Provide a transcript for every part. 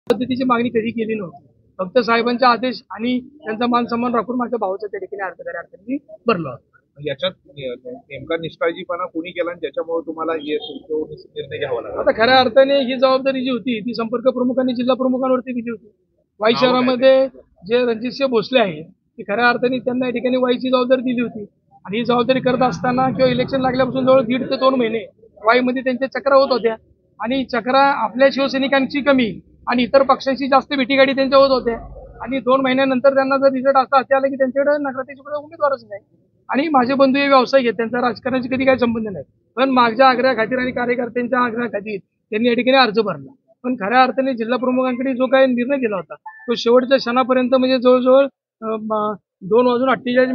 पद्धतीची मागणी कधी केली नव्हती. फक्त साहेबांचे आदेश आणि त्यांचा मान सन्मान राखून माझ्या भावाच्या त्या ठिकाणी अर्थकार्यार्थी भरलो. याच्यात नेमका निष्काळजीपणा कोणी केला आणि ज्याच्यामुळे तुम्हाला तो निर्णय घ्यावा लागला? आता खऱ्या अर्थाने ही जबाबदारी जी होती ती संपर्क प्रमुखांनी जिल्हा प्रमुखांवरती दिली होती. वाई शहरामध्ये जे रणजितसिंह भोसले आहेत ती खऱ्या अर्थाने त्यांना या ठिकाणी वाईची जबाबदारी दिली होती. आणि ही जबाबदारी करत असताना किंवा इलेक्शन लागल्यापासून जवळ 1.5 ते 2 महिने वाईमध्ये त्यांच्या चक्रा होत होत्या. आणि चक्रा आपल्या शिवसैनिकांची कमी आणि इतर पक्षांची जास्त भेटीगाडी त्यांच्या होत होत्या. आणि 2 महिन्यानंतर त्यांना जर रिझल्ट असा हाती आला की त्यांच्याकडे नगराध्यक्षपदा उमेदवारच नाही. आणि माझे बंधू हे व्यावसायिक आहेत, त्यांचा राजकारणाशी कधी काही संबंध नाही. पण माझ्या आग्रहाखातीर आणि कार्यकर्त्यांच्या आग्रहाखातीर त्यांनी या ठिकाणी अर्ज भरला. पण खऱ्या अर्थाने जिल्हा प्रमुखांकडे जो काही निर्णय दिला होता तो शेवटच्या क्षणापर्यंत म्हणजे जवळजवळ 2:48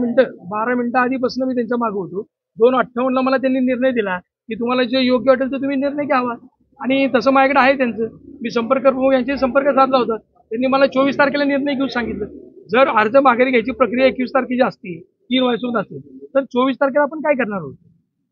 12 मिनिटं आधीपासून मी त्यांच्या मागे होतो. 2:58 मला त्यांनी निर्णय दिला की तुम्हाला जे योग्य वाटेल तर तुम्ही निर्णय घ्यावा. आणि तसं माझ्याकडे आहे त्यांचं. मी संपर्क प्रमुख यांशी संपर्क साधला होता. त्यांनी मला 24 तारखेला निर्णय घेऊन सांगितलं. जर अर्ज माघारी घ्यायची प्रक्रिया 21 तारखेची असती 3 वाजून असेल तर 24 तारखेला आपण काय करणार आहोत.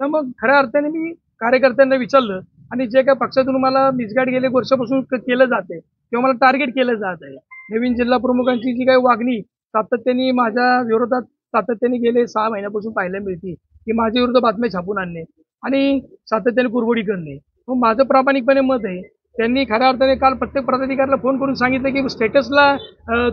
तर मग खऱ्या अर्थाने मी कार्यकर्त्यांना विचारलं आणि जे काही पक्षातून मला मिसगाईड गेले वर्षापासून केलं जाते किंवा मला टार्गेट केलं जात आहे. नवीन जिल्हा प्रमुखांची जी काही वागणी सातत्याने माझ्या विरोधात सातत्याने गेले 6 महिन्यापासून पाहायला मिळते की माझ्या विरुद्ध बातम्या छापून आणणे आणि सातत्याने कुरघोडी करणे. मग माझं प्रामाणिकपणे मत आहे त्यांनी खऱ्या अर्थाने काल प्रत्येक पदाधिकाऱ्याला फोन करून सांगितलं की स्टेटसला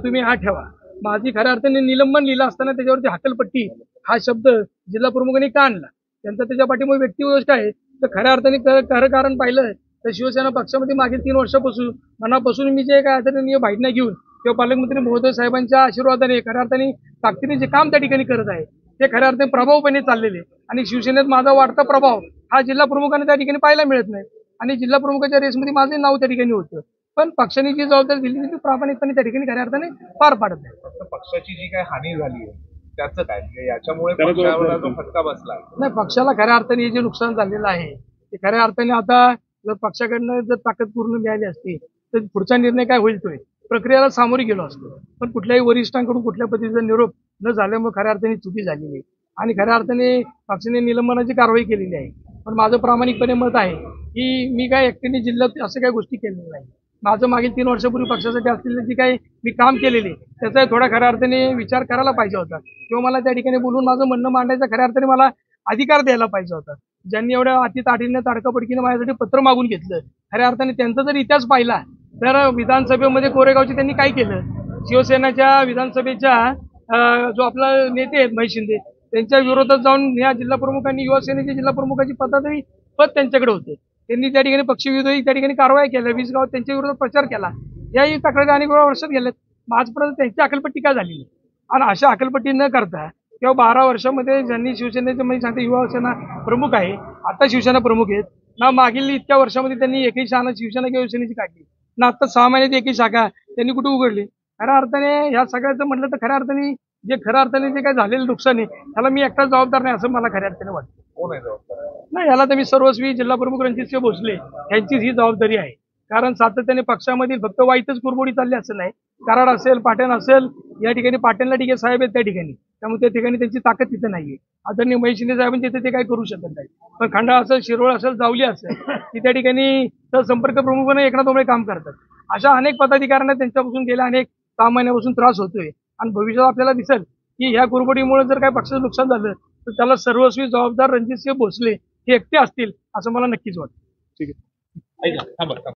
तुम्ही हा ठेवा. माझी खऱ्या अर्थाने निलंबन लिहिलं असताना त्याच्यावरती हकलपट्टी हा शब्द जिल्हा प्रमुखांनी का आणला. त्यांचा त्याच्या पाठीमुळे व्यक्ती गोष्ट आहे. तर खऱ्या अर्थाने खरं कारण पाहिलं तर शिवसेना पक्षामध्ये मागील 3 वर्षापासून मनापासून मी जे काय आदरणीय भाईंना घेऊन किंवा पालकमंत्री महोदय साहेबांच्या आशीर्वादाने खऱ्या अर्थाने ताकदीने जे काम त्या ठिकाणी करत आहे ते खऱ्या अर्थाने प्रभावपणे चाललेले. आणि शिवसेनेत माझा वाढता प्रभाव हा जिल्हा प्रमुखांना त्या ठिकाणी पाहायला मिळत नाही. आणि जिल्हा प्रमुखाच्या रेसमध्ये माझं नाव त्या ठिकाणी होतं. पण पक्षाने जी जबाबदारी दिली ती प्रामाणिकपणे त्या ठिकाणी खऱ्या अर्थाने पार पाडत नाही. फक्त पक्षाची जी काही हानी झाली आहे त्याचं काय म्हणजे याच्यामुळे पक्षाला जो फटका बसला नाही, पक्षाला खऱ्या अर्थाने हे जे नुकसान झालेलं आहे ते खऱ्या अर्थाने आता जर पक्षाकडनं जर ताकद पूर्ण मिळाली असती तर पुढचा निर्णय काय होईल तो प्रक्रियेला सामोरी गेलो असतो. पण कुठल्याही वरिष्ठांकडून कुठल्या पद्धतीचा निरोप न झाल्यामुळे खऱ्या अर्थाने चुकी झालेली आहे आणि खऱ्या अर्थाने पक्षाने निलंबनाची कारवाई केलेली आहे. पण माझं प्रामाणिकपणे मत आहे की मी काय एकट्याने जिल्ह्यात असं काही गोष्टी केलेल्या नाही. माझं मागील 3 वर्षापूर्वी पक्षासाठी असलेले जे काही मी काम केलेले त्याचा थोडा खऱ्या अर्थाने विचार करायला पाहिजे होता किंवा मला त्या ठिकाणी बोलून माझं म्हणणं मांडायचा खऱ्या अर्थाने मला अधिकार द्यायला पाहिजे होता. ज्यांनी एवढ्या अतिताठीने ताडकापडकीने माझ्यासाठी पत्र मागून घेतलं खऱ्या अर्थाने त्यांचा जर इतिहास पाहिला तर विधानसभेमध्ये कोरेगावचे त्यांनी काय केलं. शिवसेनेच्या विधानसभेच्या जो आपला नेते आहेत महेश शिंदे त्यांच्या विरोधात जाऊन या जिल्हा प्रमुखांनी युवा सेनेच्या जिल्हा प्रमुखाची पद त्यांच्याकडे होते. त्यांनी त्या ठिकाणी पक्षविरोधी त्या ठिकाणी कारवाई केल्या 20 गावात त्यांच्या विरोधात प्रचार केला. याही तक्रारी अनेक वेळा वर्षात गेल्यात. आजपर्यंत त्यांची अकलपट्टी का झालेली आणि अशा अकलपट्टी न करता किंवा 12 वर्षामध्ये ज्यांनी शिवसेनेचे म्हणजे सांगते युवा सेना प्रमुख आहे आता शिवसेना प्रमुख आहेत ना मागील इतक्या वर्षामध्ये त्यांनी एकही शाखा शिवसेना किंवा शिवसेनेची काढली ना आता 6 महिन्यात एकही शाखा त्यांनी कुठे उघडली. खऱ्या अर्थाने ह्या सगळ्याचं म्हटलं तर खऱ्या अर्थाने खऱ्या अर्थाने जे काय झालेलं नुकसान आहे त्याला मी एकटाच जबाबदार नाही असं मला खऱ्या अर्थाने वाटतं. कोण आहे जबाबदार? नाही, याला तर मी सर्वस्वी जिल्हा प्रमुख रणजितसिंह भोसले यांचीच ही जबाबदारी आहे. कारण सातत्याने पक्षामधील फक्त वाईटच कुरबोडी चालली असं नाही. कराड असेल पाटण असेल या ठिकाणी पाटणला ठीक आहे साहेब आहेत त्या ठिकाणी त्यामुळे त्या ठिकाणी त्यांची ताकद तिथं नाहीये. आदरणीय महेश शिंदे साहेबांचे ते काही करू शकत नाही. पण खंडा असेल शिरोळ असेल जावली असेल की त्या ठिकाणी तर संपर्क प्रमुखाने एकनाथ डोंबळे काम करतात. अशा अनेक पदाधिकाऱ्यांना त्यांच्यापासून गेल्या अनेक 6 महिन्यापासून त्रास होतोय आणि भविष्यात आपल्याला दिसेल की ह्या कुरबडीमुळे जर काही पक्षाचं नुकसान झालं तर त्याला सर्वस्वी जबाबदार रणजितसिंह भोसले हे एकटे असतील असं मला नक्कीच वाटतं. ठीक आहे.